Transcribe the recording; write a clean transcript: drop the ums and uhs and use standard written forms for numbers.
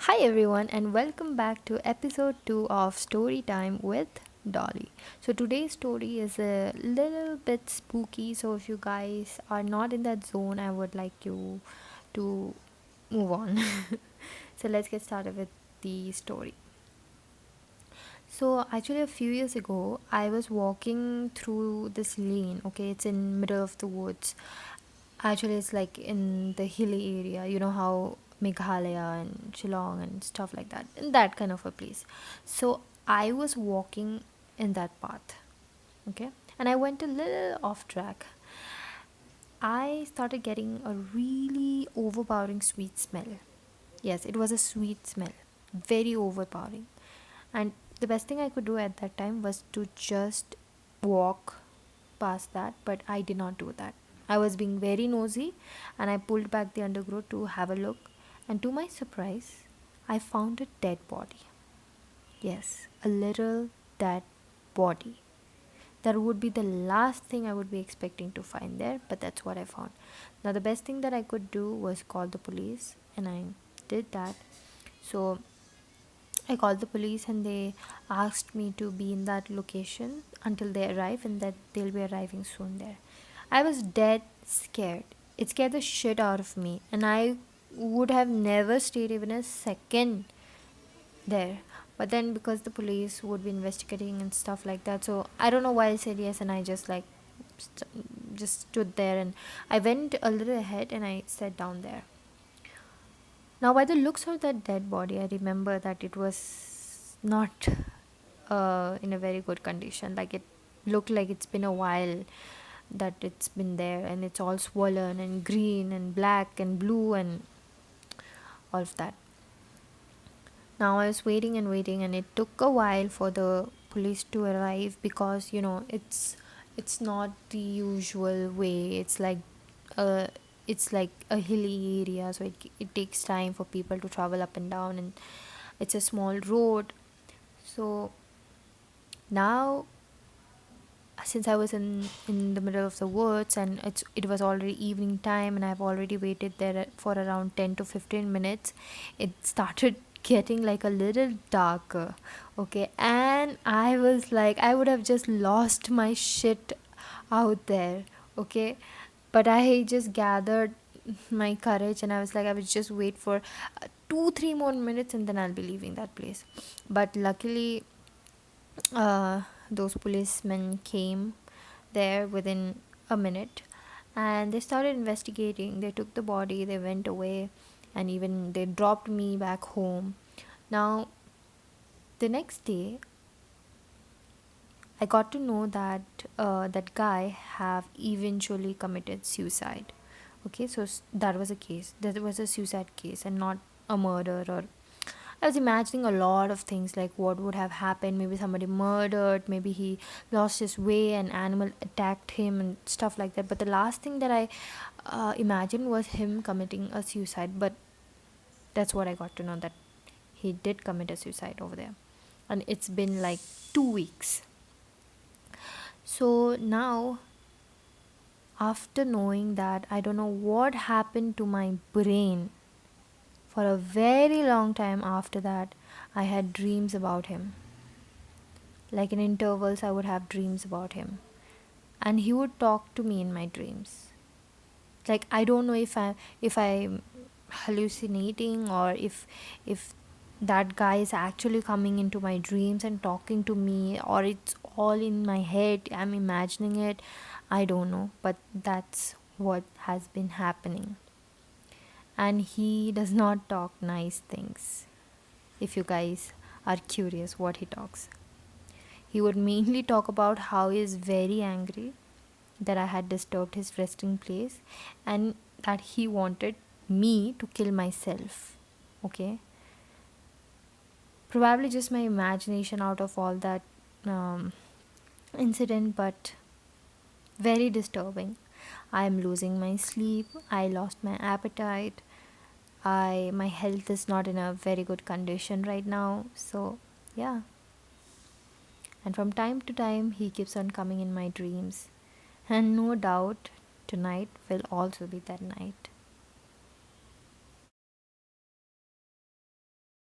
Hi everyone, and welcome back to episode 2 of Story Time with Dolly. So today's story is a little bit spooky, so if you guys are not in that zone, I would like you to move on. So let's get started with the story. So actually a few years ago, I was walking through this lane. Okay, it's in middle of the woods. Actually, it's like in the hilly area. You know how Meghalaya and Shillong and stuff like that, in that kind of a place. So I was walking in that path. Okay, and I went a little off track. I started getting a really overpowering sweet smell. Yes, it was a sweet smell, very overpowering. And the best thing I could do at that time was to just walk past that, but I did not do that. I was being very nosy and I pulled back the undergrowth to have a look. And to my surprise, I found a dead body. Yes, a little dead body. That would be the last thing I would be expecting to find there, but that's what I found. Now, the best thing that I could do was call the police, and I did that. So, I called the police and they asked me to be in that location until they arrive and that they'll be arriving soon there. I was dead scared. It scared the shit out of me, and I would have never stayed even a second there. But then because the police would be investigating and stuff like that, so I don't know why I said yes, and I just like just stood there, and I went a little ahead and I sat down there. Now, by the looks of that dead body, I remember that it was not in a very good condition. Like it looked like it's been a while that it's been there, and it's all swollen and green and black and blue and all of that. Now I was waiting and waiting, and it took a while for the police to arrive because it's not the usual way. Uh it's like a hilly area, so it takes time for people to travel up and down, and it's a small road. So now, since I was in the middle of the woods and it was already evening time and I've already waited there for around 10 to 15 minutes, it started getting like a little darker. Okay, and I was like, I would have just lost my shit out there. Okay, but I just gathered my courage and I was like, I would just wait for 2 3 more minutes and then I'll be leaving that place. But luckily, those policemen came there within a minute and they started investigating. They took the body, they went away, and even they dropped me back home. Now, the next day, I got to know that that guy have eventually committed suicide. Okay, so that was a case. That was a suicide case and not a murder. Or I was imagining a lot of things like what would have happened. Maybe somebody murdered, maybe he lost his way, an animal attacked him, and stuff like that. But the last thing that I imagined was him committing a suicide. But that's what I got to know, that he did commit a suicide over there. And it's been like 2 weeks. So now, after knowing that, I don't know what happened to my brain. For a very long time after that, I had dreams about him. Like in intervals, I would have dreams about him. And he would talk to me in my dreams. Like I don't know if I'm hallucinating, or if that guy is actually coming into my dreams and talking to me, or it's all in my head, I'm imagining it. I don't know, but that's what has been happening. And he does not talk nice things. If you guys are curious what he talks, he would mainly talk about how he is very angry that I had disturbed his resting place and that he wanted me to kill myself. Okay, probably just my imagination out of all that um, incident, but very disturbing. I am losing my sleep, I lost my appetite, I my health is not in a very good condition right now. So yeah, and from time to time he keeps on coming in my dreams, and no doubt tonight will also be that night.